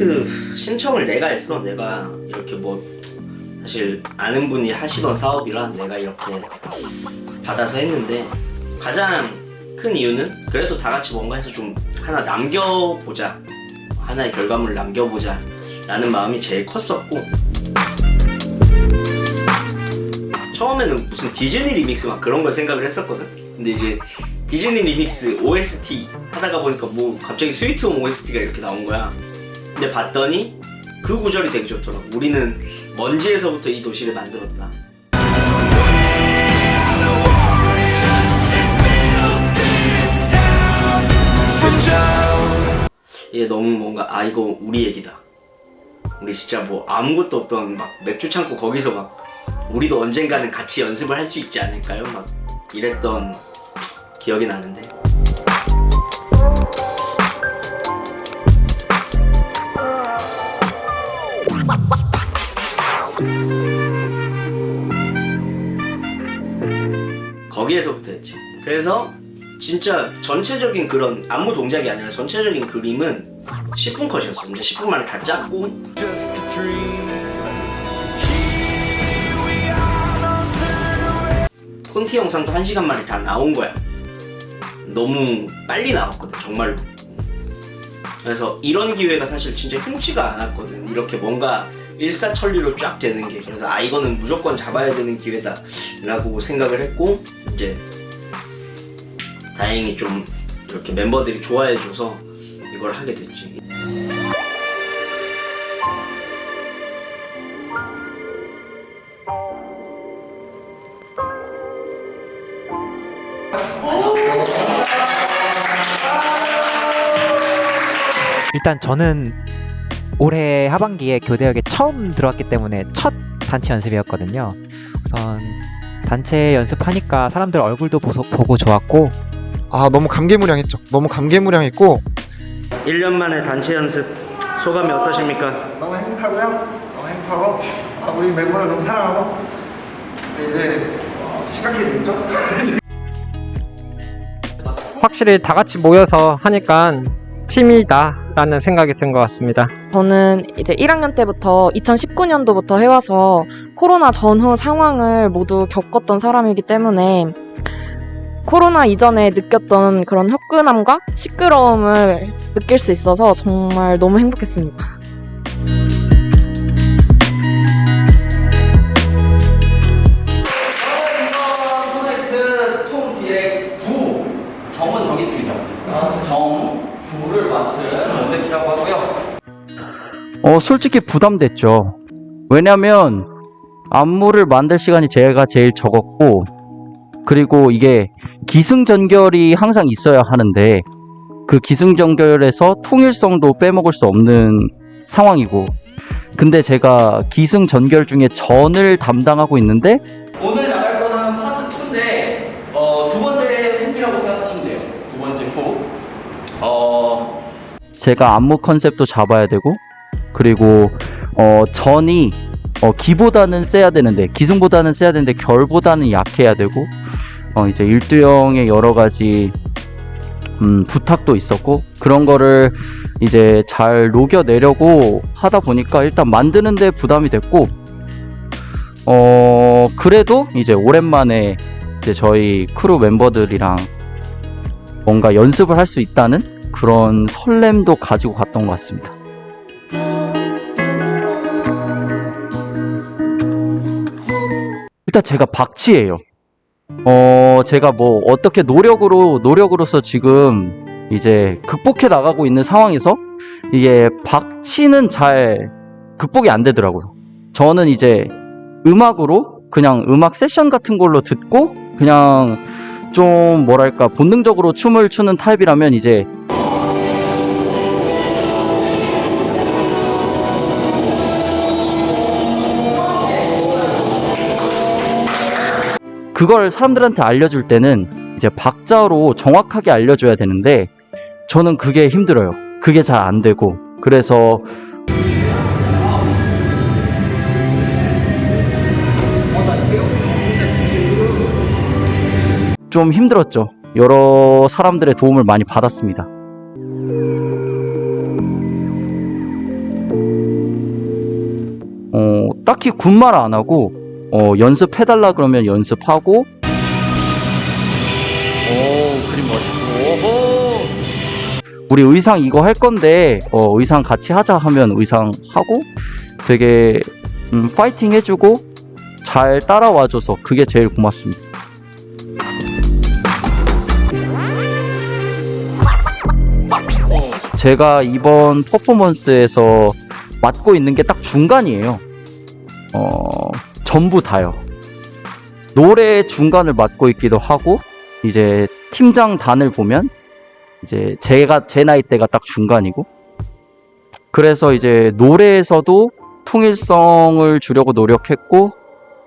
프로젝트 신청을 내가 했어. 내가 이렇게 뭐 사실 아는 분이 하시던 사업이라 내가 이렇게 받아서 했는데, 가장 큰 이유는 그래도 다 같이 뭔가 해서 좀 하나 남겨보자, 하나의 결과물을 남겨보자 라는 마음이 제일 컸었고, 처음에는 무슨 디즈니 리믹스 막 그런 걸 생각을 했었거든. 근데 이제 디즈니 리믹스 OST 하다가 보니까 뭐 갑자기 스위트홈 OST가 이렇게 나온 거야. 근데 봤더니 그 구절이 되게 좋더라고. 우리는 먼지에서부터 이 도시를 만들었다. 이게 너무 뭔가 이거 우리 얘기다. 우리 진짜 뭐 아무것도 없던 막 맥주 창고 거기서 막 우리도 언젠가는 같이 연습을 할 수 있지 않을까요? 막 이랬던 기억이 나는데. 거기에서부터 했지. 그래서 진짜 전체적인 그런 안무 동작이 아니라 전체적인 그림은 10분 컷이었어. 근데 10분 만에 다 짰고, 콘티 영상도 1시간 만에 다 나온 거야. 너무 빨리 나왔거든, 정말로. 그래서 이런 기회가 사실 진짜 흔치가 않았거든. 이렇게 뭔가 일사천리로 쫙 되는 게. 그래서 이거는 무조건 잡아야 되는 기회다 라고 생각을 했고, 이제 다행히 좀 이렇게 멤버들이 좋아해줘서 이걸 하게 됐지. 일단 저는 올해 하반기에 교대역에 처음 들어왔기 때문에 첫 단체 연습이었거든요. 우선 단체 연습하니까 사람들 얼굴도 보고 좋았고, 너무 감개무량했죠. 너무 감개무량했고, 1년 만에 단체 연습 소감이 어떠십니까? 너무 행복하고요. 너무 행복하고, 우리 멤버들 너무 사랑하고, 이제 심각해지겠죠? 확실히 다 같이 모여서 하니까 팀이다 라는 생각이 든 것 같습니다. 저는 이제 1학년 때부터 2019년도부터 해와서 코로나 전후 상황을 모두 겪었던 사람이기 때문에 코로나 이전에 느꼈던 그런 화끈함과 시끄러움을 느낄 수 있어서 정말 너무 행복했습니다. 프로젝트 총 디렉 9 정은 저기 있습니다. 정 9를 맡은 원백희라고 하고요. 솔직히 부담됐죠. 왜냐면 안무를 만들 시간이 제가 제일 적었고, 그리고 이게 기승전결이 항상 있어야 하는데 그 기승전결에서 통일성도 빼먹을 수 없는 상황이고, 근데 제가 기승전결 중에 전을 담당하고 있는데 오늘 나갈 거는 파트 2인데 두 번째 훅이라고 생각하시면 돼요. 두 번째 훅. 제가 안무 컨셉도 잡아야 되고, 그리고 전이 기보다는 세야 되는데, 기승보다는 세야 되는데 결보다는 약해야 되고, 이제 일두형의 여러 가지 부탁도 있었고, 그런 거를 이제 잘 녹여내려고 하다 보니까 일단 만드는데 부담이 됐고, 그래도 이제 오랜만에 이제 저희 크루 멤버들이랑 뭔가 연습을 할 수 있다는 그런 설렘도 가지고 갔던 것 같습니다. 일단 제가 박치예요. 제가 뭐 어떻게 노력으로서 지금 이제 극복해 나가고 있는 상황에서 이게 박치는 잘 극복이 안 되더라고요. 저는 이제 음악으로 그냥 음악 세션 같은 걸로 듣고 그냥 좀 뭐랄까 본능적으로 춤을 추는 타입이라면, 이제 그걸 사람들한테 알려줄 때는 이제 박자로 정확하게 알려줘야 되는데 저는 그게 힘들어요. 그게 잘 안 되고, 그래서 좀 힘들었죠. 여러 사람들의 도움을 많이 받았습니다. 딱히 군말 안 하고 연습해달라 그러면 연습하고. 오, 그림 멋있고. 오호. 우리 의상 이거 할 건데 의상 같이 하자 하면 의상 하고 되게 파이팅 해주고 잘 따라와줘서 그게 제일 고맙습니다. 제가 이번 퍼포먼스에서 맡고 있는 게 딱 중간이에요. 전부 다요. 노래 중간을 맡고 있기도 하고, 이제 팀장 단을 보면 이제 제 나이대가 딱 중간이고, 그래서 이제 노래에서도 통일성을 주려고 노력했고,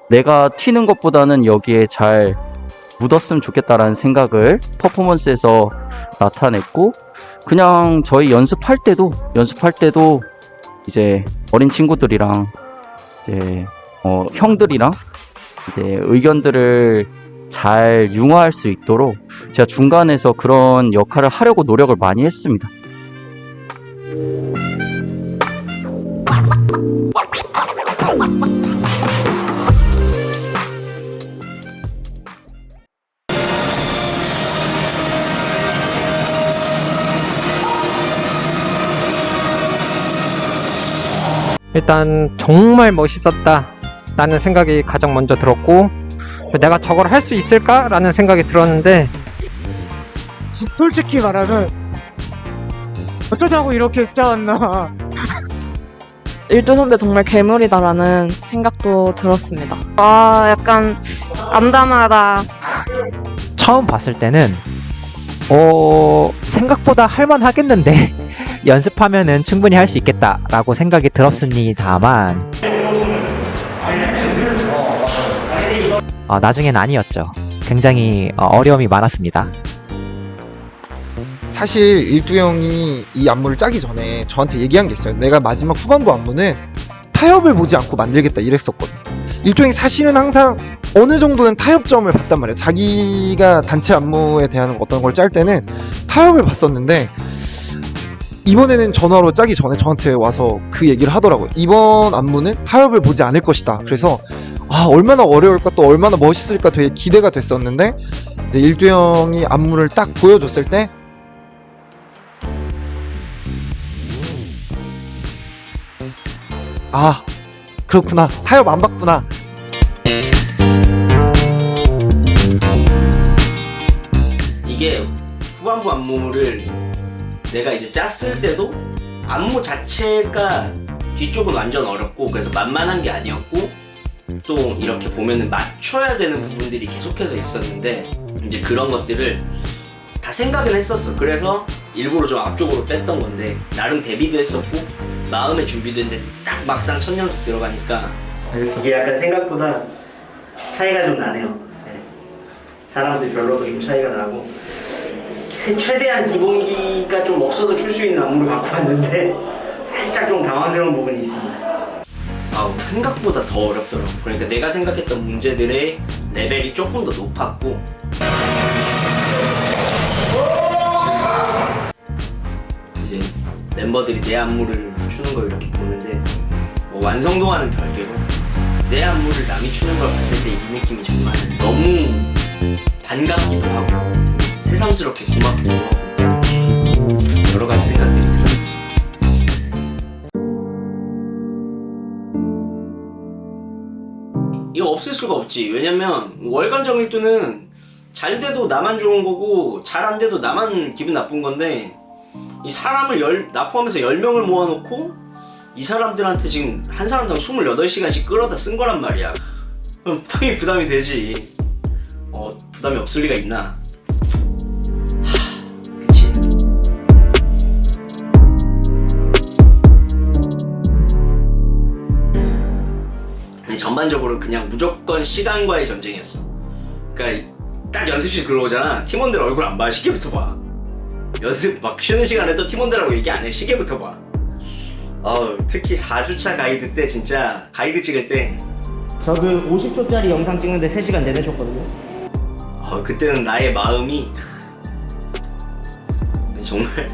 내가 튀는 것보다는 여기에 잘 묻었으면 좋겠다라는 생각을 퍼포먼스에서 나타냈고, 그냥 저희 연습할 때도 이제 어린 친구들이랑 이제 형들이랑 이제 의견들을 잘 융화할 수 있도록 제가 중간에서 그런 역할을 하려고 노력을 많이 했습니다. 일단 정말 멋있었다 라는 생각이 가장 먼저 들었고, 내가 저걸 할 수 있을까? 라는 생각이 들었는데, 솔직히 말하면 어쩌자고 이렇게 했지 않나. 일두 선배 정말 괴물이다라는 생각도 들었습니다. 약간 암담하다. 처음 봤을 때는 생각보다 할만하겠는데 연습하면은 충분히 할 수 있겠다라고 생각이 들었습니다만 나중엔 아니었죠. 굉장히 어려움이 많았습니다. 사실 일두 형이 이 안무를 짜기 전에 저한테 얘기한 게 있어요. 내가 마지막 후반부 안무는 타협을 보지 않고 만들겠다 이랬었거든. 일두 형이 사실은 항상 어느 정도는 타협점을 봤단 말이에요. 자기가 단체 안무에 대한 어떤 걸 짤 때는 타협을 봤었는데, 이번에는 전화로 짜기 전에 저한테 와서 그 얘기를 하더라고요. 이번 안무는 타협을 보지 않을 것이다. 그래서 얼마나 어려울까, 또 얼마나 멋있을까 되게 기대가 됐었는데, 이제 일두 형이 안무를 딱 보여줬을 때 그렇구나, 타협 안 봤구나. 이게 후반부 안무를 내가 이제 짰을 때도 안무 자체가 뒤쪽은 완전 어렵고 그래서 만만한 게 아니었고, 또 이렇게 보면은 맞춰야 되는 부분들이 계속해서 있었는데 이제 그런 것들을 다 생각은 했었어. 그래서 일부러 좀 앞쪽으로 뺐던 건데 나름 대비도 했었고 마음의 준비도 했는데 딱 막상 첫 연습 들어가니까 이게 약간 생각보다 차이가 좀 나네요. 네. 사람들 별로도 좀 차이가 나고 최대한 기본기가 좀 없어도 출 수 있는 안무를 갖고 왔는데 살짝 좀 당황스러운 부분이 있습니다. 생각보다 더 어렵더라고. 그러니까 내가 생각했던 문제들의 레벨이 조금 더 높았고, 이제 멤버들이 내 안무를 추는 걸 이렇게 보는데 완성도와는 별개로 내 안무를 남이 추는 걸 봤을 때 이 느낌이 정말 너무 반갑기도 하고 새삼스럽게 고맙기도 하고 여러 가지 생각들이 들었어. 이거 없을 수가 없지. 왜냐면 월간정 일두는 잘 돼도 나만 좋은 거고 잘 안 돼도 나만 기분 나쁜 건데, 이 사람을 나 포함해서 10명을 모아놓고 이 사람들한테 지금 한 사람당 28시간씩 끌어다 쓴 거란 말이야. 그럼 당연히 부담이 되지. 부담이 없을 리가 있나. 그치. 전반적으로 그냥 무조건 시간과의 전쟁이었어. 그러니까 딱 연습실 들어오잖아. 팀원들 얼굴 안 봐. 시계부터 봐. 연습 막 쉬는 시간에도 팀원들하고 얘기 안 해. 시계부터 봐. 특히 4주차 가이드 때 진짜 가이드 찍을 때 저 그 50초짜리 영상 찍는데 3시간 내내셨거든요. 그때는 나의 마음이 정말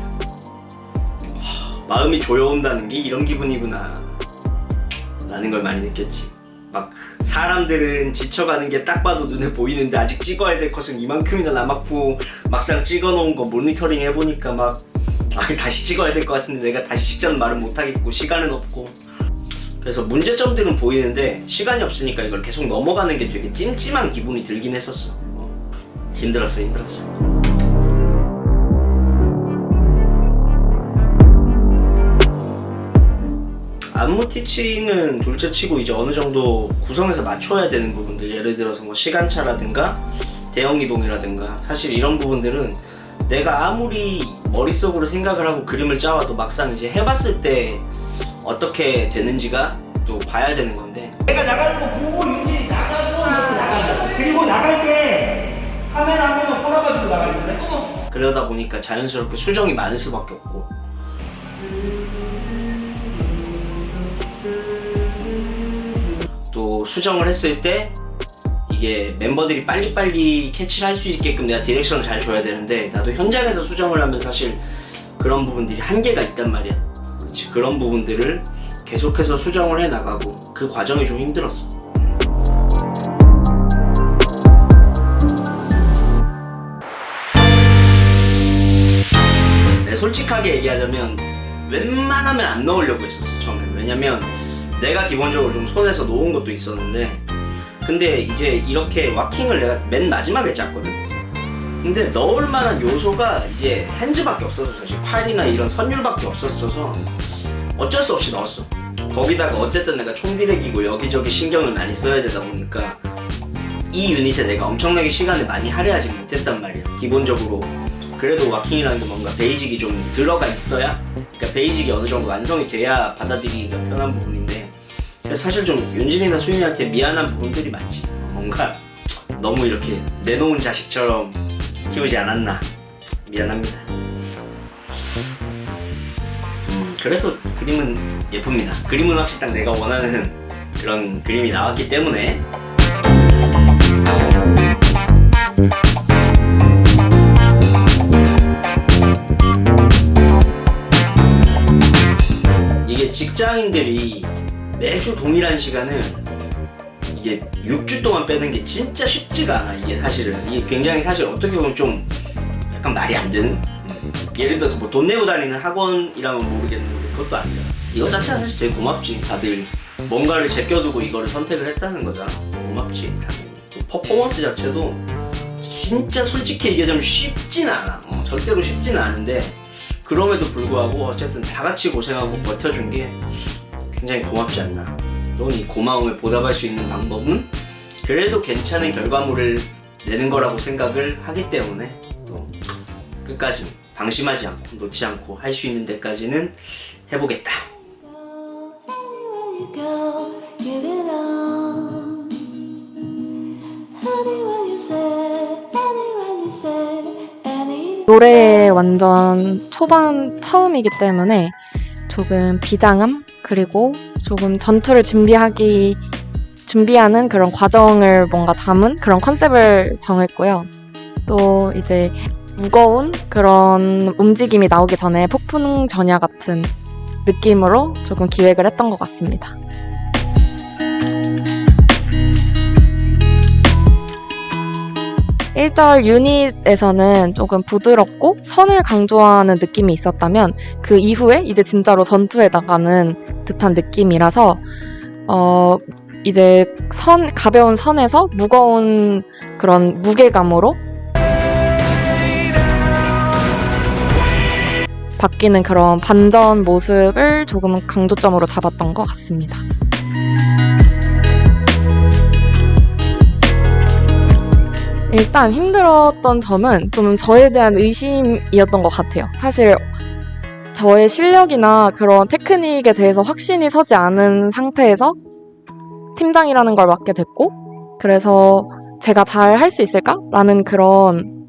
마음이 조여온다는 게 이런 기분이구나 라는 걸 많이 느꼈지. 막 사람들은 지쳐가는 게 딱 봐도 눈에 보이는데 아직 찍어야 될 컷은 이만큼이나 남았고 막상 찍어놓은 거 모니터링 해보니까 막 다시 찍어야 될 것 같은데 내가 다시 찍자는 말은 못하겠고 시간은 없고. 그래서 문제점들은 보이는데 시간이 없으니까 이걸 계속 넘어가는 게 되게 찜찜한 기분이 들긴 했었어. 힘들었어. 안무 티칭은 둘째치고 이제 어느 정도 구성해서 맞춰야 되는 부분들, 예를 들어서 뭐 시간차라든가 대형 이동이라든가, 사실 이런 부분들은 내가 아무리 머릿속으로 생각을 하고 그림을 짜와도 막상 이제 해봤을 때 어떻게 되는지가 또 봐야 되는 건데, 내가 나가는 거 보고 윤진이 나가고 이렇게 나간다. 그리고 나갈 때 카메라 한 번만 꼬라가지고 나가는데. 그러다 보니까 자연스럽게 수정이 많을 수밖에 없고. 또 수정을 했을 때 이게 멤버들이 빨리빨리 캐치를 할 수 있게끔 내가 디렉션을 잘 줘야 되는데, 나도 현장에서 수정을 하면 사실 그런 부분들이 한계가 있단 말이야. 그치, 그런 부분들을 계속해서 수정을 해 나가고 그 과정이 좀 힘들었어. 솔직하게 얘기하자면 웬만하면 안 넣으려고 했었어 처음에는. 왜냐면 내가 기본적으로 좀 손에서 놓은 것도 있었는데, 근데 이제 이렇게 와킹을 내가 맨 마지막에 짰거든. 근데 넣을 만한 요소가 이제 핸즈밖에 없어서, 사실 팔이나 이런 선율밖에 없었어서 어쩔 수 없이 넣었어. 거기다가 어쨌든 내가 총디렉이고 여기저기 신경을 많이 써야 되다 보니까 이 유닛에 내가 엄청나게 시간을 많이 할애하지 못했단 말이야. 기본적으로 그래도 와킹이라는 게 뭔가 베이직이 좀 들어가 있어야, 그러니까 베이직이 어느 정도 완성이 돼야 받아들이기가 편한 부분인데, 그래서 사실 좀 윤진이나 수인이한테 미안한 부분들이 많지. 뭔가 너무 이렇게 내놓은 자식처럼 키우지 않았나, 미안합니다. 그래도 그림은 예쁩니다. 그림은 확실히 딱 내가 원하는 그런 그림이 나왔기 때문에. 이게 직장인들이 매주 동일한 시간을 이게 6주 동안 빼는 게 진짜 쉽지가 않아. 이게 사실은 이게 굉장히 사실 어떻게 보면 좀 약간 말이 안 되는, 예를 들어서 뭐 돈 내고 다니는 학원이라면 모르겠는데 그것도 아니잖아. 이거 자체가 사실 되게 고맙지. 다들 뭔가를 제껴두고 이거를 선택을 했다는 거잖아. 고맙지 당연히. 퍼포먼스 자체도 진짜 솔직히 얘기하자면 쉽진 않아. 절대로 쉽진 않은데, 그럼에도 불구하고 어쨌든 다 같이 고생하고 버텨준 게 굉장히 고맙지 않나. 또 이 고마움에 보답할 수 있는 방법은 그래도 괜찮은 결과물을 내는 거라고 생각을 하기 때문에, 또 끝까지 방심하지 않고 놓지 않고 할 수 있는 데까지는 해보겠다. 노래에 완전 초반 처음이기 때문에 조금 비장함, 그리고 조금 전투를 준비하는 그런 과정을 뭔가 담은 그런 컨셉을 정했고요. 또 이제 무거운 그런 움직임이 나오기 전에 폭풍 전야 같은 느낌으로 조금 기획을 했던 것 같습니다. 일절 유닛에서는 조금 부드럽고 선을 강조하는 느낌이 있었다면, 그 이후에 이제 진짜로 전투에 나가는 듯한 느낌이라서 이제 가벼운 선에서 무거운 그런 무게감으로 바뀌는 그런 반전 모습을 조금 강조점으로 잡았던 것 같습니다. 일단 힘들었던 점은 좀 저에 대한 의심이었던 것 같아요. 사실 저의 실력이나 그런 테크닉에 대해서 확신이 서지 않은 상태에서 팀장이라는 걸 맡게 됐고, 그래서 제가 잘 할 수 있을까라는 그런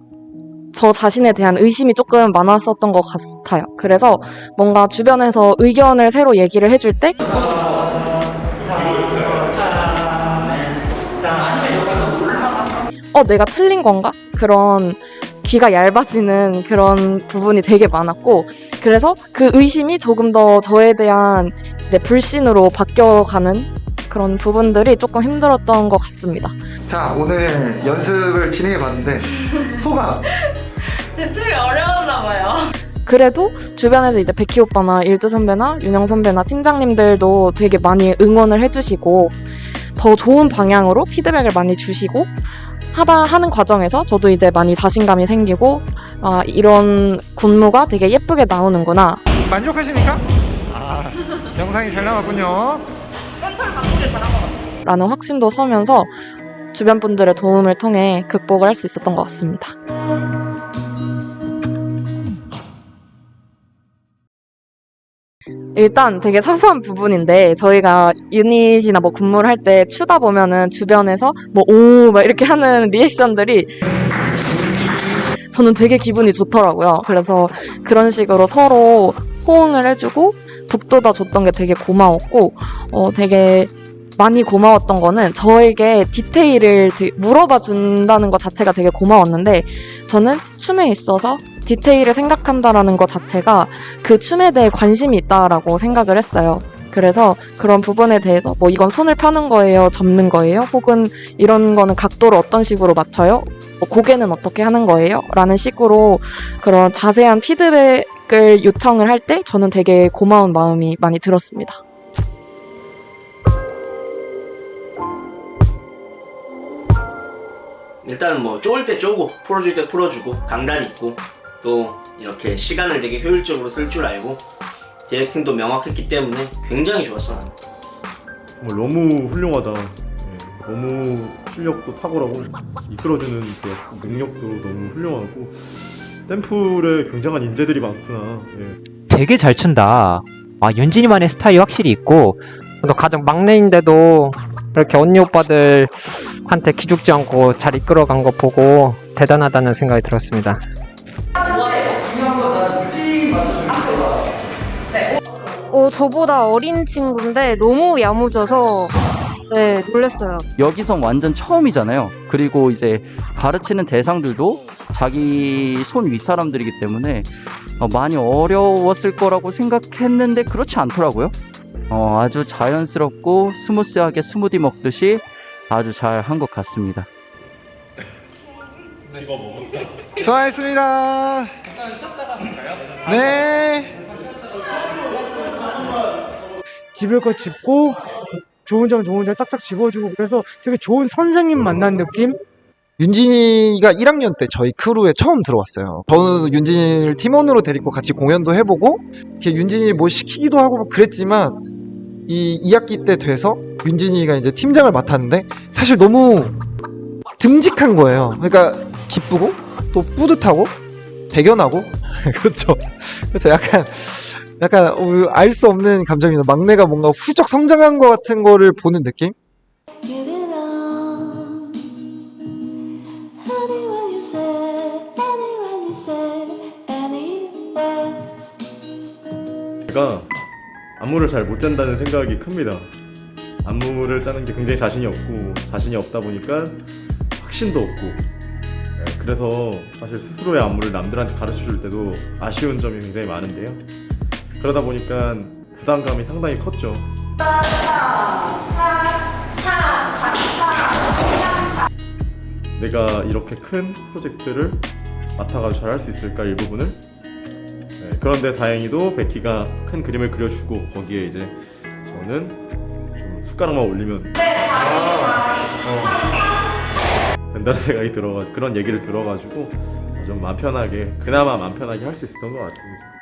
저 자신에 대한 의심이 조금 많았었던 것 같아요. 그래서 뭔가 주변에서 의견을 새로 얘기를 해줄 때 내가 틀린 건가? 그런 귀가 얇아지는 그런 부분이 되게 많았고, 그래서 그 의심이 조금 더 저에 대한 이제 불신으로 바뀌어가는 그런 부분들이 조금 힘들었던 것 같습니다. 자, 오늘 연습을 진행해 봤는데 소감. 제 춤이 어려웠나 봐요. 그래도 주변에서 이제 백희 오빠나 일두 선배나 윤영 선배나 팀장님들도 되게 많이 응원을 해주시고 더 좋은 방향으로 피드백을 많이 주시고 하는 과정에서 저도 이제 많이 자신감이 생기고 이런 군무가 되게 예쁘게 나오는구나. 만족하십니까? 영상이 잘 나왔군요. 라는 확신도 서면서 주변 분들의 도움을 통해 극복을 할 수 있었던 것 같습니다. 일단 되게 사소한 부분인데 저희가 유닛이나 뭐 군무를 할 때 추다 보면은 주변에서 뭐 오 막 이렇게 하는 리액션들이 저는 되게 기분이 좋더라고요. 그래서 그런 식으로 서로 호응을 해주고 북돋아 줬던 게 되게 고마웠고 되게 많이 고마웠던 거는 저에게 디테일을 물어봐 준다는 것 자체가 되게 고마웠는데 저는 춤에 있어서 디테일을 생각한다라는 것 자체가 그 춤에 대해 관심이 있다라고 생각을 했어요. 그래서 그런 부분에 대해서 뭐 이건 손을 펴는 거예요? 접는 거예요? 혹은 이런 거는 각도를 어떤 식으로 맞춰요? 뭐 고개는 어떻게 하는 거예요? 라는 식으로 그런 자세한 피드백을 요청을 할 때 저는 되게 고마운 마음이 많이 들었습니다. 일단은 뭐 쪼을 때 쪼고 풀어줄 때 풀어주고 강단 있고 또 이렇게 시간을 되게 효율적으로 쓸 줄 알고 디렉팅도 명확했기 때문에 굉장히 좋았어 나는. 정말 너무 훌륭하다. 예, 너무 실력도 탁월하고 이끌어주는 그 능력도 너무 훌륭하고 댐플에 굉장한 인재들이 많구나. 예. 되게 잘 춘다. 윤진이만의 스타일이 확실히 있고 또 가장 막내인데도 이렇게 언니 오빠들한테 기죽지 않고 잘 이끌어간 거 보고 대단하다는 생각이 들었습니다. 저보다 어린 친구인데 너무 야무져서 놀랐어요. 여기선 완전 처음이잖아요. 그리고 이제 가르치는 대상들도 자기 손 윗사람들이기 때문에 많이 어려웠을 거라고 생각했는데 그렇지 않더라고요. 아주 자연스럽고 스무스하게 스무디 먹듯이 아주 잘 한 것 같습니다. 수고하셨습니다. 네. 집을 거 짚고 좋은 점 딱딱 집어주고 그래서 되게 좋은 선생님 만난 느낌? 윤진이가 1학년 때 저희 크루에 처음 들어왔어요. 저는 윤진이를 팀원으로 데리고 같이 공연도 해보고 이렇게 윤진이 뭐 시키기도 하고 그랬지만 이 2학기 때 돼서 윤진이가 이제 팀장을 맡았는데 사실 너무 듬직한 거예요. 그러니까 기쁘고 또 뿌듯하고 대견하고 그렇죠. 약간 알 수 없는 감정입니다. 막내가 뭔가 훌쩍 성장한 것 같은 거를 보는 느낌? 제가 안무를 잘 못 짠다는 생각이 큽니다. 안무를 짜는 게 굉장히 자신이 없고 자신이 없다 보니까 확신도 없고 그래서 사실 스스로의 안무를 남들한테 가르쳐 줄 때도 아쉬운 점이 굉장히 많은데요. 그러다 보니까 부담감이 상당히 컸죠. 내가 이렇게 큰 프로젝트를 맡아가지고 잘 할 수 있을까 일부분을. 그런데 다행히도 베키가 큰 그림을 그려주고 거기에 이제 저는 좀 숟가락만 올리면 된다는 생각이 들어가지고 그런 얘기를 들어가지고 좀 그나마 마음 편하게 할 수 있었던 것 같습니다.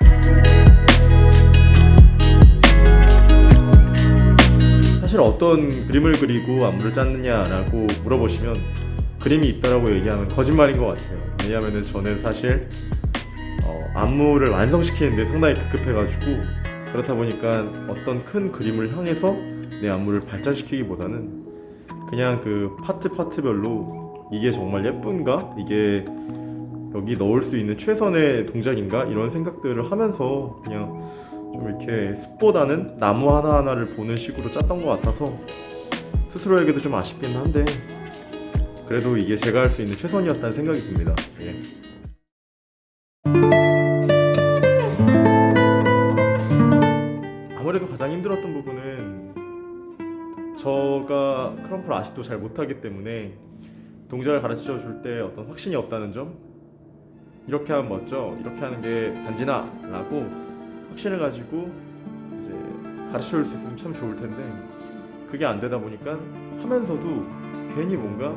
사실 어떤 그림을 그리고 안무를 짰느냐라고 물어보시면 그림이 있다라고 얘기하면 거짓말인 것 같아요. 왜냐하면 저는 사실 안무를 완성시키는데 상당히 급급해가지고 그렇다 보니까 어떤 큰 그림을 향해서 내 안무를 발전시키기보다는 그냥 그 파트별로 이게 정말 예쁜가? 이게 여기 넣을 수 있는 최선의 동작인가? 이런 생각들을 하면서 그냥 좀 이렇게 숲보다는 나무 하나하나를 보는 식으로 짰던 것 같아서 스스로에게도 좀 아쉽긴 한데 그래도 이게 제가 할 수 있는 최선이었다는 생각이 듭니다. 예. 아무래도 가장 힘들었던 부분은 저가 크럼프를 아직도 잘 못하기 때문에 동작을 가르쳐 줄 때 어떤 확신이 없다는 점. 이렇게 하면 멋져, 이렇게 하는 게 단지나 라고 확신을 가지고 이제 가르쳐 줄 수 있으면 참 좋을 텐데 그게 안 되다 보니까 하면서도 괜히 뭔가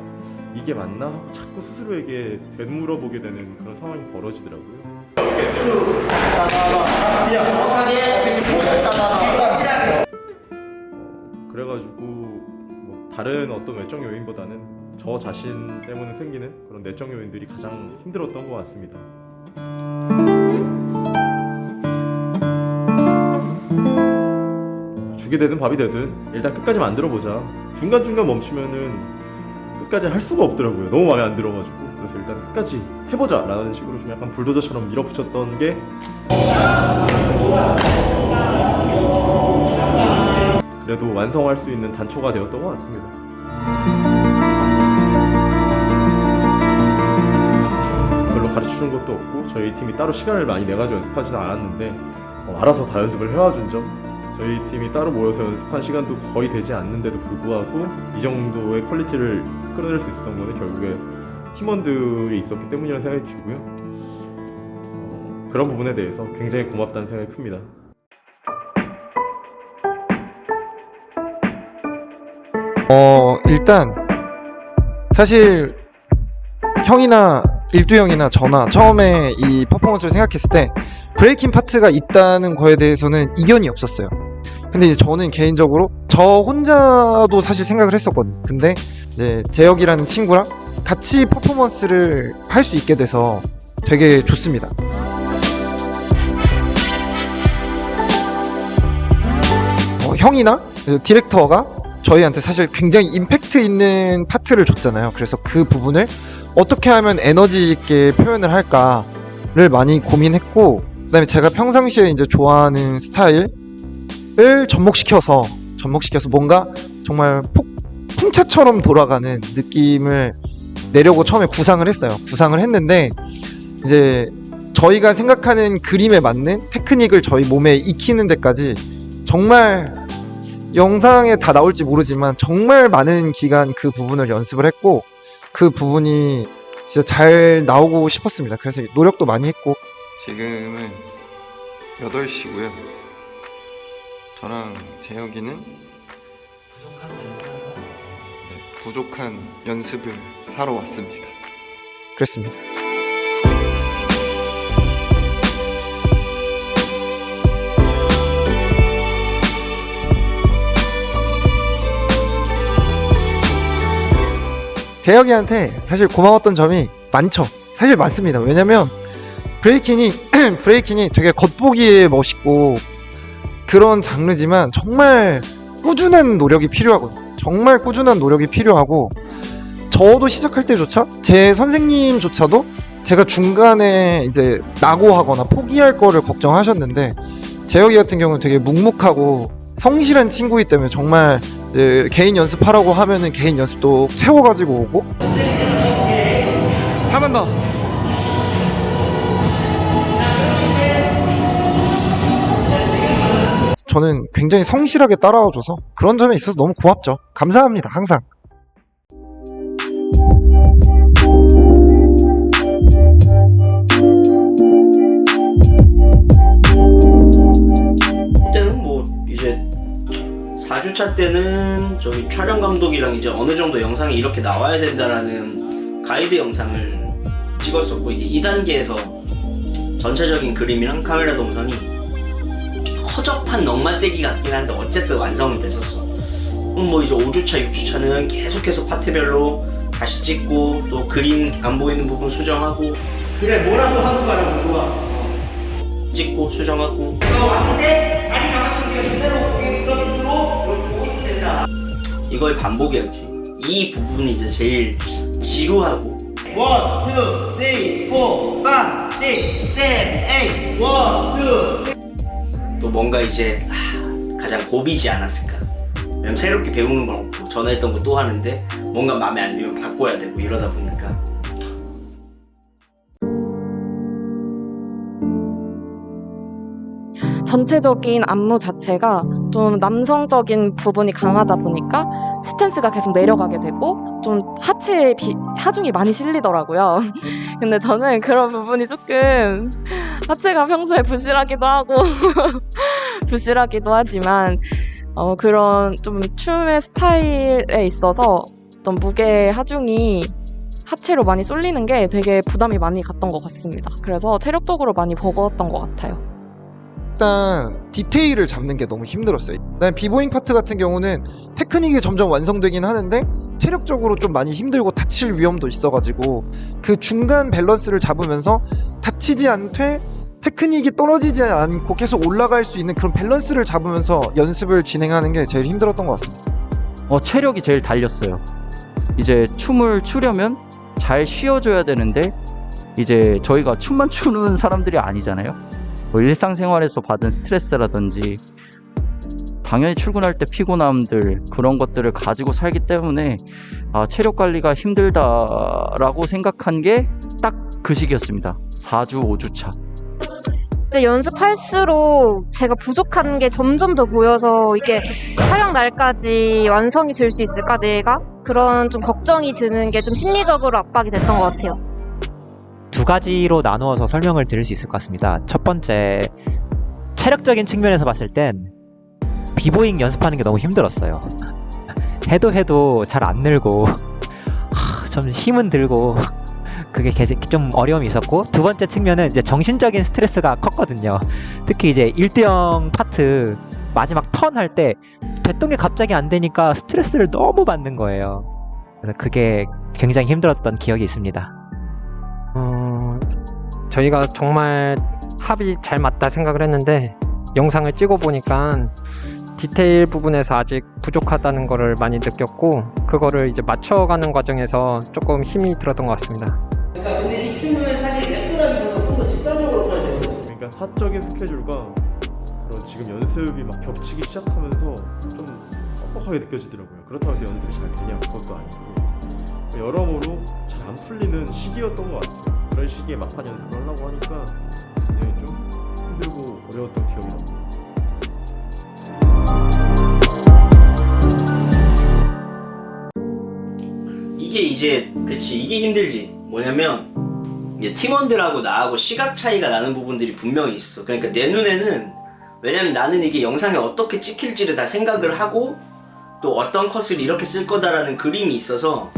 이게 맞나 하고 자꾸 스스로에게 되물어보게 되는 그런 상황이 벌어지더라고요. 그래가지고 뭐 다른 어떤 외적 요인보다는 저 자신 때문에 생기는 그런 내적 요인들이 가장 힘들었던 것 같습니다. 죽이 되든 밥이 되든 일단 끝까지 만들어보자. 중간중간 멈추면은 끝까지 할 수가 없더라고요. 너무 마음에 안 들어가지고. 그래서 일단 끝까지 해보자 라는 식으로 좀 약간 불도저처럼 밀어붙였던 게 그래도 완성할 수 있는 단초가 되었던 것 같습니다. 별로 가르쳐준 것도 없고 저희 팀이 따로 시간을 많이 내가지고 연습하지는 않았는데 알아서 다 연습을 해와준 점, 저희 팀이 따로 모여서 연습한 시간도 거의 되지 않는데도 불구하고 이 정도의 퀄리티를 끌어낼 수 있었던 거는 결국에 팀원들이 있었기 때문이라는 생각이 들고요. 그런 부분에 대해서 굉장히 고맙다는 생각이 큽니다. 일단 사실 형이나 일두 형이나 저나 처음에 이 퍼포먼스를 생각했을 때 브레이킹 파트가 있다는 거에 대해서는 이견이 없었어요. 근데 이제 저는 개인적으로 저 혼자도 사실 생각을 했었거든요. 근데 이제 재혁이라는 친구랑 같이 퍼포먼스를 할 수 있게 돼서 되게 좋습니다. 형이나 디렉터가 저희한테 사실 굉장히 임팩트 있는 파트를 줬잖아요. 그래서 그 부분을 어떻게 하면 에너지 있게 표현을 할까를 많이 고민했고, 그 다음에 제가 평상시에 이제 좋아하는 스타일을 접목시켜서 뭔가 정말 풍차처럼 돌아가는 느낌을 내려고 처음에 구상을 했어요. 구상을 했는데 이제 저희가 생각하는 그림에 맞는 테크닉을 저희 몸에 익히는 데까지 정말 영상에 다 나올지 모르지만 정말 많은 기간 그 부분을 연습을 했고, 그 부분이 진짜 잘 나오고 싶었습니다. 그래서 노력도 많이 했고. 지금은 8시고요. 저랑 재혁이는 부족한 연습을 하러 왔습니다. 그랬습니다. 재혁이한테 사실 고마웠던 점이 많죠. 사실 많습니다. 왜냐면 브레이킹이 되게 겉보기에 멋있고 그런 장르지만 정말 꾸준한 노력이 필요하거든요. 정말 꾸준한 노력이 필요하고, 저도 시작할 때조차 제 선생님조차도 제가 중간에 이제 낙오하거나 포기할 거를 걱정하셨는데, 재혁이 같은 경우는 되게 묵묵하고 성실한 친구이기 때문에 정말 개인 연습하라고 하면은 개인 연습도 채워가지고 오고. 한 번 더. 저는 굉장히 성실하게 따라와줘서 그런 점에 있어서 너무 고맙죠. 감사합니다. 항상. 그때는 뭐 이제 4주차 때는 저희 촬영 감독이랑 이제 어느 정도 영상이 이렇게 나와야 된다라는 가이드 영상을 찍었었고, 이제 2단계에서 전체적인 그림이랑 카메라 동선이 허접한 넉말떼기 같긴 한데 어쨌든 완성이 됐었어. 그럼 뭐 이제 5주차, 6주차는 계속해서 파트별로 다시 찍고 또 그림 안 보이는 부분 수정하고, 그래 뭐라도 하고 가라고. 좋아. 찍고 수정하고. 너 왔을 때 자리 잡았으니까 그대로 고객으로 보고 있으면 된다. 이거의 반복이었지. 이 부분이 이제 제일 지루하고. 1, 2, 3, 4, 5, 6, 7, 8 1, 2, 3. 또 뭔가 이제 가장 고비지 않았을까. 왜냐면 새롭게 배우는 건 없고 전에 했던 거 또 하는데 뭔가 마음에 안 들면 바꿔야 되고 이러다 보니까 전체적인 안무 자체가 좀 남성적인 부분이 강하다 보니까 스탠스가 계속 내려가게 되고 좀 하중이 많이 실리더라고요. 근데 저는 그런 부분이 조금 하체가 평소에 부실하기도 하고 부실하기도 하지만 그런 좀 춤의 스타일에 있어서 어떤 무게 하중이 하체로 많이 쏠리는 게 되게 부담이 많이 갔던 것 같습니다. 그래서 체력적으로 많이 버거웠던 것 같아요. 일단 디테일을 잡는 게 너무 힘들었어요. 비보잉 파트 같은 경우는 테크닉이 점점 완성되긴 하는데 체력적으로 좀 많이 힘들고 다칠 위험도 있어가지고 그 중간 밸런스를 잡으면서 다치지 않되 테크닉이 떨어지지 않고 계속 올라갈 수 있는 그런 밸런스를 잡으면서 연습을 진행하는 게 제일 힘들었던 것 같습니다. 체력이 제일 달렸어요. 이제 춤을 추려면 잘 쉬어줘야 되는데 이제 저희가 춤만 추는 사람들이 아니잖아요. 뭐 일상생활에서 받은 스트레스라든지 당연히 출근할 때 피곤함들 그런 것들을 가지고 살기 때문에 체력 관리가 힘들다라고 생각한 게 딱 그 시기였습니다. 4주, 5주 차. 이제 연습할수록 제가 부족한 게 점점 더 보여서 이게 촬영 날까지 완성이 될 수 있을까 내가? 그런 좀 걱정이 드는 게 좀 심리적으로 압박이 됐던 것 같아요. 두 가지로 나누어서 설명을 드릴 수 있을 것 같습니다. 첫 번째, 체력적인 측면에서 봤을 땐 비보잉 연습하는 게 너무 힘들었어요. 해도 잘 안 늘고 좀 힘은 들고 그게 좀 어려움이 있었고, 두 번째 측면은 이제 정신적인 스트레스가 컸거든요. 특히 이제 1대0 파트 마지막 턴 할 때 됐던 게 갑자기 안 되니까 스트레스를 너무 받는 거예요. 그래서 그게 굉장히 힘들었던 기억이 있습니다. 저희가 정말 합이 잘 맞다 생각을 했는데 영상을 찍어보니까 디테일 부분에서 아직 부족하다는 거를 많이 느꼈고, 그거를 이제 맞춰가는 과정에서 조금 힘이 들었던 것 같습니다. 근데 이 춤은 사실 랩보다는 좀 더 직선적으로 춰야 되거든요. 그러니까 사적인 스케줄과 그런 지금 연습이 막 겹치기 시작하면서 좀 뻑뻑하게 느껴지더라고요. 그렇다고 해서 연습이 잘 되냐 그것도 아니고 여러모로 잘 안 풀리는 시기였던 것 같아요. 그런 시기에 막판 연습을 하려고 하니까 굉장히 좀 힘들고 어려웠던 기억이 납니다. 이게 이제 이게 힘들지. 뭐냐면 이제 팀원들하고 나하고 시각 차이가 나는 부분들이 분명히 있어. 그러니까 내 눈에는, 왜냐면 나는 이게 영상에 어떻게 찍힐지를 다 생각을 하고 또 어떤 컷을 이렇게 쓸 거다라는 그림이 있어서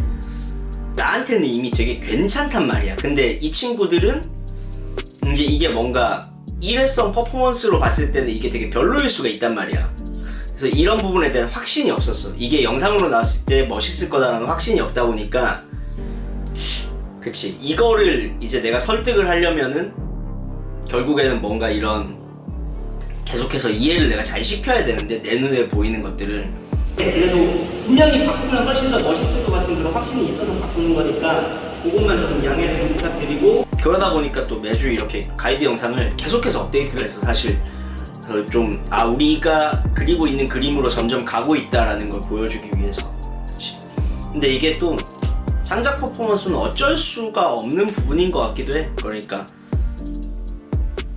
나한테는 이미 되게 괜찮단 말이야. 근데 이 친구들은 이제 이게 뭔가 일회성 퍼포먼스로 봤을 때는 이게 되게 별로일 수가 있단 말이야. 그래서 이런 부분에 대한 확신이 없었어. 이게 영상으로 나왔을 때 멋있을 거다라는 확신이 없다 보니까, 그치, 이거를 이제 내가 설득을 하려면은 결국에는 뭔가 이런 계속해서 이해를 내가 잘 시켜야 되는데, 내 눈에 보이는 것들을 그래도 분명히 바꾸면 훨씬 더 멋있을 것 같은 그런 확신이 있어서 바꾸는 거니까 그것만 좀 양해를 좀 부탁드리고, 그러다 보니까 또 매주 이렇게 가이드 영상을 계속해서 업데이트를 해서 사실 좀 우리가 그리고 있는 그림으로 점점 가고 있다라는 걸 보여주기 위해서. 그치. 근데 이게 또 창작 퍼포먼스는 어쩔 수가 없는 부분인 것 같기도 해. 그러니까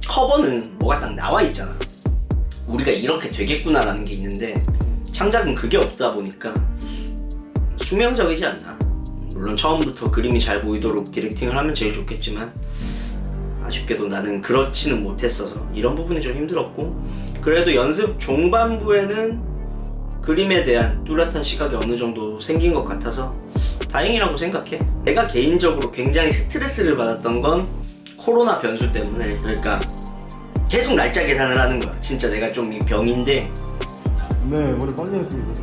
커버는 뭐가 딱 나와 있잖아. 우리가 이렇게 되겠구나라는 게 있는데 창작은 그게 없다 보니까 수명적이지 않나. 물론 처음부터 그림이 잘 보이도록 디렉팅을 하면 제일 좋겠지만 아쉽게도 나는 그렇지는 못했어서 이런 부분이 좀 힘들었고, 그래도 연습 종반부에는 그림에 대한 뚜렷한 시각이 어느 정도 생긴 것 같아서 다행이라고 생각해. 내가 개인적으로 굉장히 스트레스를 받았던 건 코로나 변수 때문에. 그러니까 계속 날짜 계산을 하는 거야. 진짜 내가 좀 병인데. 네, 오늘 빨리 했습니다.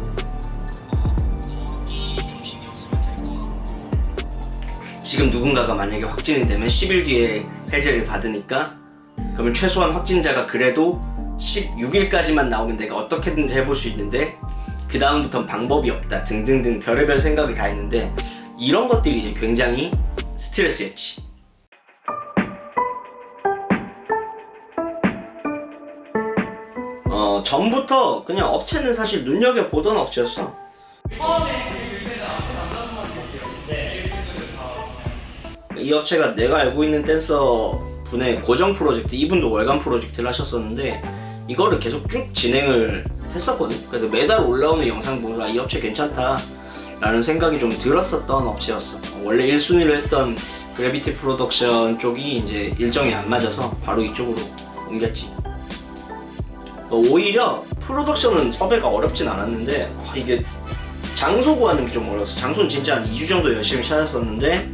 지금 누군가가 만약에 확진이 되면 10일 뒤에 해제를 받으니까, 그러면 최소한 확진자가 그래도 16일까지만 나오면 내가 어떻게든지 해볼 수 있는데 그 다음부터는 방법이 없다 등등등 별의별 생각을 다 했는데, 이런 것들이 이제 굉장히 스트레스였지. 전부터 그냥 업체는 사실 눈여겨보던 업체였어. 이 업체가 내가 알고 있는 댄서 분의 고정 프로젝트, 이분도 월간 프로젝트를 하셨었는데 이거를 계속 쭉 진행을 했었거든. 그래서 매달 올라오는 영상 보면서 이 업체 괜찮다 라는 생각이 좀 들었었던 업체였어. 원래 1순위를 했던 그래비티 프로덕션 쪽이 이제 일정이 안 맞아서 바로 이쪽으로 옮겼지. 오히려 프로덕션은 섭외가 어렵진 않았는데 이게 장소 구하는 게 좀 어려웠어. 장소는 진짜 한 2주 정도 열심히 찾았었는데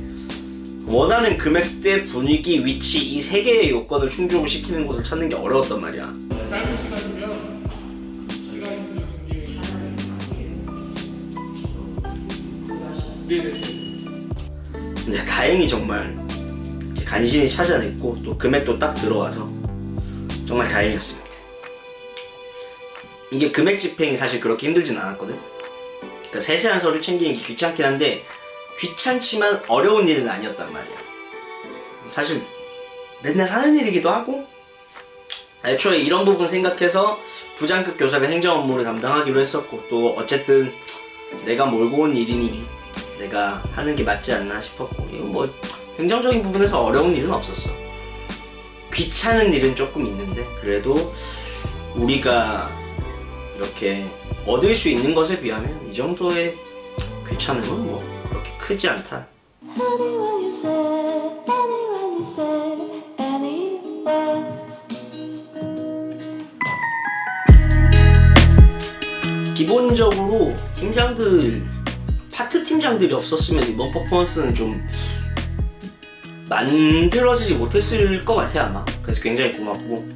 원하는 금액대, 분위기, 위치 이 세 개의 요건을 충족을 시키는 곳을 찾는 게 어려웠단 말이야. 짧은 시간이면 근데 다행히 정말 간신히 찾아냈고 또 금액도 딱 들어와서 정말 다행이었습니다. 이게 금액 집행이 사실 그렇게 힘들진 않았거든. 그러니까 세세한 서류 챙기는 게 귀찮긴 한데 귀찮지만 어려운 일은 아니었단 말이야. 사실 맨날 하는 일이기도 하고 애초에 이런 부분 생각해서 부장급 교사가 행정 업무를 담당하기로 했었고 또 어쨌든 내가 몰고 온 일이니 내가 하는 게 맞지 않나 싶었고 이거 뭐 행정적인 부분에서 어려운 일은 없었어. 귀찮은 일은 조금 있는데 그래도 우리가 이렇게 얻을 수 있는 것에 비하면 이 정도의 귀찮음은 뭐 그렇게 크지 않다. 기본적으로 파트 팀장들이 없었으면 이번 퍼포먼스는 좀 만들어지지 못했을 것 같아 아마. 그래서 굉장히 고맙고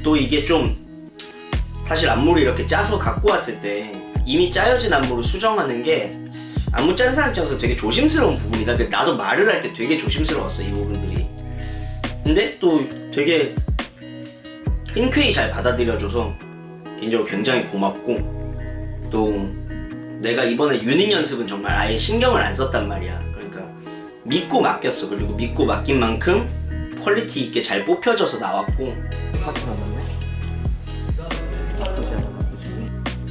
또 이게 좀 사실 안무를 이렇게 짜서 갖고 왔을 때 이미 짜여진 안무를 수정하는 게 안무 짠 사람 입장에서 되게 조심스러운 부분이다. 근데 나도 말을 할 때 되게 조심스러웠어 이 부분들이. 근데 또 되게 흔쾌히 잘 받아들여줘서 개인적으로 굉장히 고맙고 또 내가 이번에 유닛 연습은 정말 아예 신경을 안 썼단 말이야. 그러니까 믿고 맡겼어. 그리고 믿고 맡긴 만큼 퀄리티 있게 잘 뽑혀져서 나왔고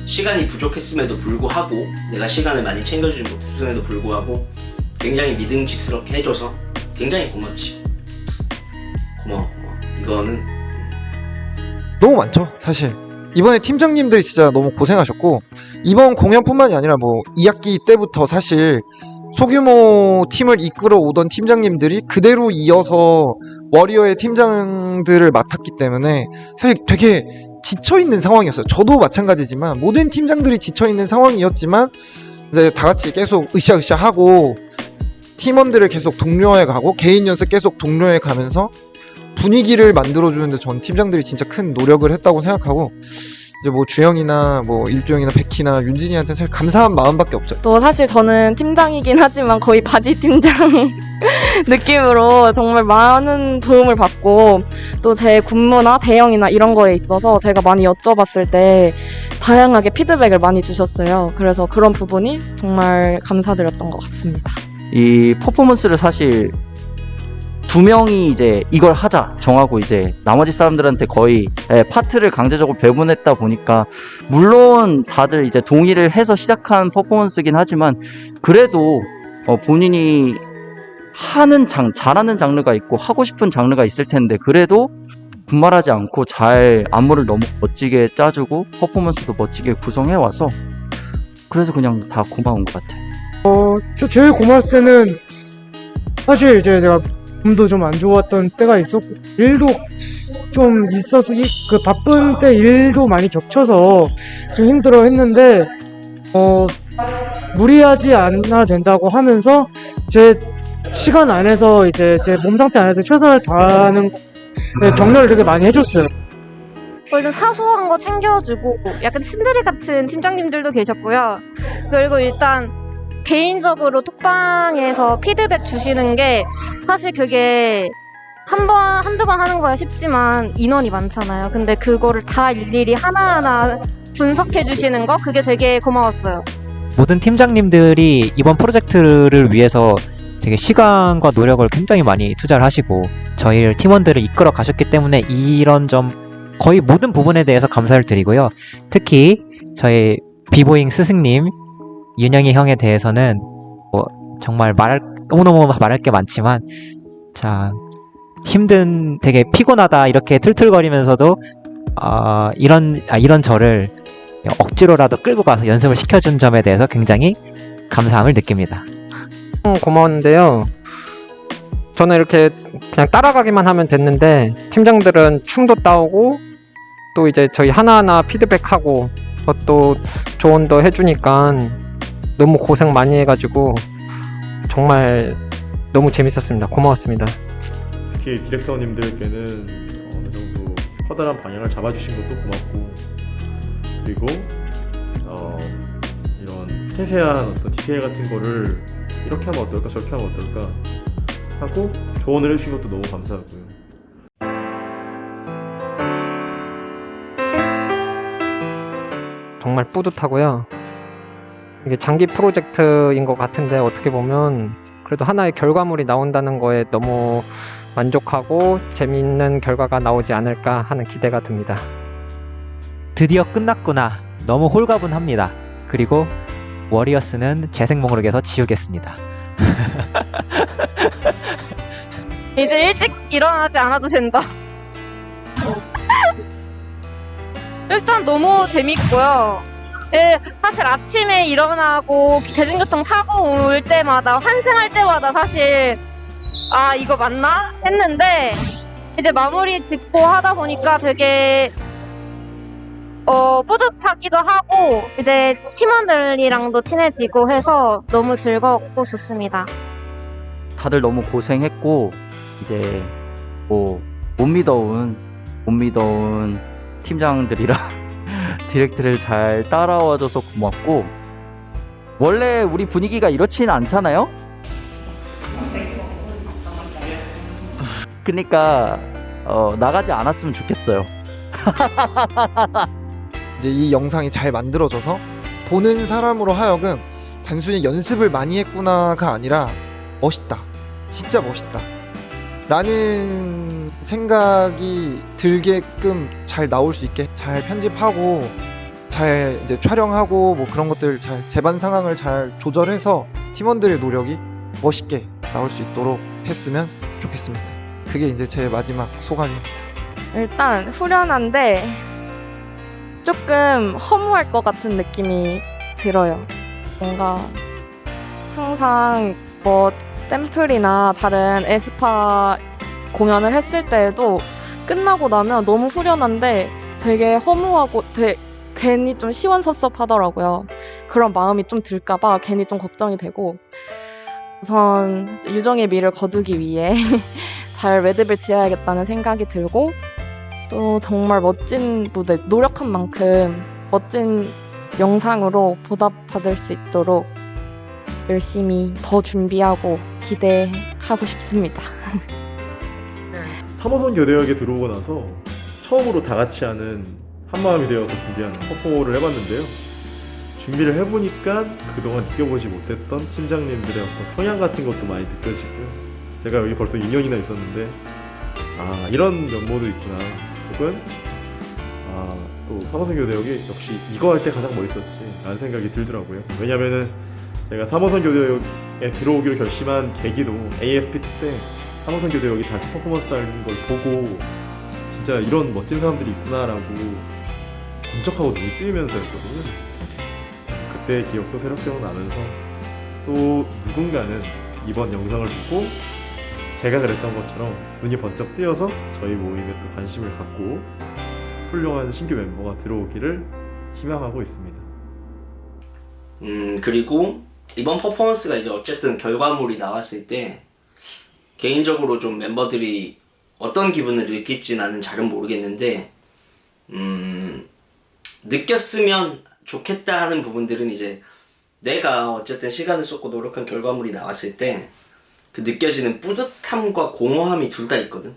시간이 부족했음에도 불구하고 내가 시간을 많이 챙겨주지 못했음에도 불구하고 굉장히 믿음직스럽게 해줘서 굉장히 고맙지. 고마워. 이거는 너무 많죠 사실. 이번에 팀장님들이 진짜 너무 고생하셨고 이번 공연뿐만이 아니라 뭐 2학기 때부터 사실 소규모 팀을 이끌어 오던 팀장님들이 그대로 이어서 워리어의 팀장들을 맡았기 때문에 사실 되게 지쳐있는 상황이었어요. 저도 마찬가지지만 모든 팀장들이 지쳐있는 상황이었지만 이제 다 같이 계속 으쌰으쌰 하고 팀원들을 계속 독려해 가고 개인 연습 계속 독려해 가면서 분위기를 만들어주는데 전 팀장들이 진짜 큰 노력을 했다고 생각하고 이제 뭐 주영이나 뭐 일조영이나 백희나 윤진이한테 사실 감사한 마음밖에 없죠. 또 사실 저는 팀장이긴 하지만 거의 바지 팀장 느낌으로 정말 많은 도움을 받고 또 제 군무나 대형이나 이런 거에 있어서 제가 많이 여쭤봤을 때 다양하게 피드백을 많이 주셨어요. 그래서 그런 부분이 정말 감사드렸던 것 같습니다. 이 퍼포먼스를 사실 2명이 이제 이걸 하자 정하고 이제 나머지 사람들한테 거의 파트를 강제적으로 배분했다 보니까 물론 다들 이제 동의를 해서 시작한 퍼포먼스긴 하지만 그래도 본인이 잘하는 장르가 있고 하고 싶은 장르가 있을 텐데 그래도 분말하지 않고 잘 안무를 너무 멋지게 짜주고 퍼포먼스도 멋지게 구성해와서 그래서 그냥 다 고마운 것 같아요. 저 제일 고마웠을 때는 사실 이제 제가 몸도 좀 안 좋았던 때가 있었고 일도 좀 있어서 그 바쁜 때 일도 많이 겹쳐서 좀 힘들어 했는데 무리하지 않아도 된다고 하면서 제 시간 안에서 이제 제 몸 상태 안에서 최선을 다하는 격려를 되게 많이 해줬어요. 일단 사소한 거 챙겨주고 약간 신데렐라 같은 팀장님들도 계셨고요. 그리고 일단 개인적으로 톡방에서 피드백 주시는 게 사실 그게 한두 번 하는 거야 쉽지만 인원이 많잖아요. 근데 그거를 다 일일이 하나하나 분석해 주시는 거 그게 되게 고마웠어요. 모든 팀장님들이 이번 프로젝트를 위해서 되게 시간과 노력을 굉장히 많이 투자를 하시고 저희 팀원들을 이끌어 가셨기 때문에 이런 점 거의 모든 부분에 대해서 감사를 드리고요. 특히 저희 비보잉 스승님 윤영이 형에 대해서는 정말 너무너무 말할 게 많지만 되게 피곤하다 이렇게 틀틀거리면서도 이런 저를 억지로라도 끌고 가서 연습을 시켜준 점에 대해서 굉장히 감사함을 느낍니다. 고마웠는데요. 저는 이렇게 그냥 따라가기만 하면 됐는데 팀장들은 춤도 따오고 또 이제 저희 하나하나 피드백하고 또 조언도 해주니까 너무 고생 많이 해가지고 정말 너무 재밌었습니다. 고마웠습니다. 특히 디렉터님들께는 어느 정도 커다란 방향을 잡아주신 것도 고맙고, 그리고 이런 세세한 어떤 디테일 같은 거를 이렇게 하면 어떨까 저렇게 하면 어떨까 하고 조언을 해주신 것도 너무 감사하고요. 정말 뿌듯하고요. 이게 장기 프로젝트인 것 같은데 어떻게 보면 그래도 하나의 결과물이 나온다는 거에 너무 만족하고 재미있는 결과가 나오지 않을까 하는 기대가 듭니다. 드디어 끝났구나. 너무 홀가분합니다. 그리고 워리어스는 재생목록에서 지우겠습니다. 이제 일찍 일어나지 않아도 된다. 일단 너무 재밌고요. 예, 사실 아침에 일어나고 대중교통 타고 올 때마다 환승할 때마다 사실 이거 맞나 했는데 이제 마무리 짓고 하다 보니까 되게 뿌듯하기도 하고 이제 팀원들이랑도 친해지고 해서 너무 즐거웠고 좋습니다. 다들 너무 고생했고 이제 뭐 못 믿어온 팀장들이랑 디렉트를 잘 따라와줘서 고맙고, 원래 우리 분위기가 이렇진 않잖아요? 그러니까 나가지 않았으면 좋겠어요. 이제 이 영상이 잘 만들어져서 보는 사람으로 하여금 단순히 연습을 많이 했구나가 아니라 멋있다, 진짜 멋있다 라는 생각이 들게끔 잘 나올 수 있게 잘 편집하고 잘 이제 촬영하고 뭐 그런 것들 잘 재반 상황을 잘 조절해서 팀원들의 노력이 멋있게 나올 수 있도록 했으면 좋겠습니다. 그게 이제 제 마지막 소감입니다. 일단 후련한데 조금 허무할 것 같은 느낌이 들어요. 뭔가 항상 뭐 샘플이나 다른 에스파 공연을 했을 때에도 끝나고 나면 너무 후련한데 되게 허무하고 괜히 좀 시원섭섭하더라고요. 그런 마음이 좀 들까봐 괜히 좀 걱정이 되고, 우선 유정의 미를 거두기 위해 잘 매듭을 지어야겠다는 생각이 들고, 또 정말 멋진 무대, 노력한 만큼 멋진 영상으로 보답받을 수 있도록 열심히 더 준비하고 기대하고 싶습니다. 3호선 교대역에 들어오고 나서 처음으로 다 같이 하는 한마음이 되어서 준비한 퍼포를 해봤는데요. 준비를 해보니까 그동안 느껴보지 못했던 팀장님들의 어떤 성향 같은 것도 많이 느껴지고요. 제가 여기 벌써 2년이나 있었는데 이런 면모도 있구나, 혹은 또 3호선 교대역이 역시 이거 할 때 가장 멋있었지 라는 생각이 들더라고요. 왜냐면은 제가 3호선 교대역에 들어오기로 결심한 계기도 ASP 때 3호선 교대역이 단체 퍼포먼스 하는 걸 보고 진짜 이런 멋진 사람들이 있구나라고 번쩍하고 눈이 뜨이면서였거든요. 그때의 기억도 새록새록 나면서 또 누군가는 이번 영상을 보고 제가 그랬던 것처럼 눈이 번쩍 뜨여서 저희 모임에 또 관심을 갖고 훌륭한 신규 멤버가 들어오기를 희망하고 있습니다. 그리고 이번 퍼포먼스가 이제 어쨌든 결과물이 나왔을 때 개인적으로 좀 멤버들이 어떤 기분을 느낄지 나는 잘은 모르겠는데 느꼈으면 좋겠다 하는 부분들은 이제 내가 어쨌든 시간을 쏟고 노력한 결과물이 나왔을 때 그 느껴지는 뿌듯함과 공허함이 둘 다 있거든.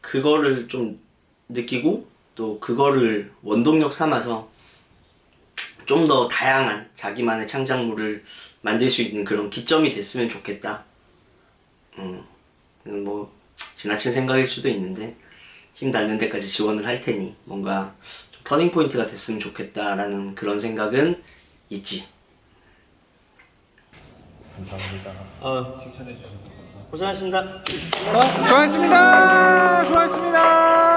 그거를 좀 느끼고 또 그거를 원동력 삼아서 좀 더 다양한 자기만의 창작물을 만들 수 있는 그런 기점이 됐으면 좋겠다. 뭐 지나친 생각일 수도 있는데 힘 닿는 데까지 지원을 할 테니 뭔가 좀 터닝 포인트가 됐으면 좋겠다라는 그런 생각은 있지. 감사합니다. 칭찬해 주셔서 감사합니다. 고생하셨습니다. 수고하셨습니다. 수고하셨습니다.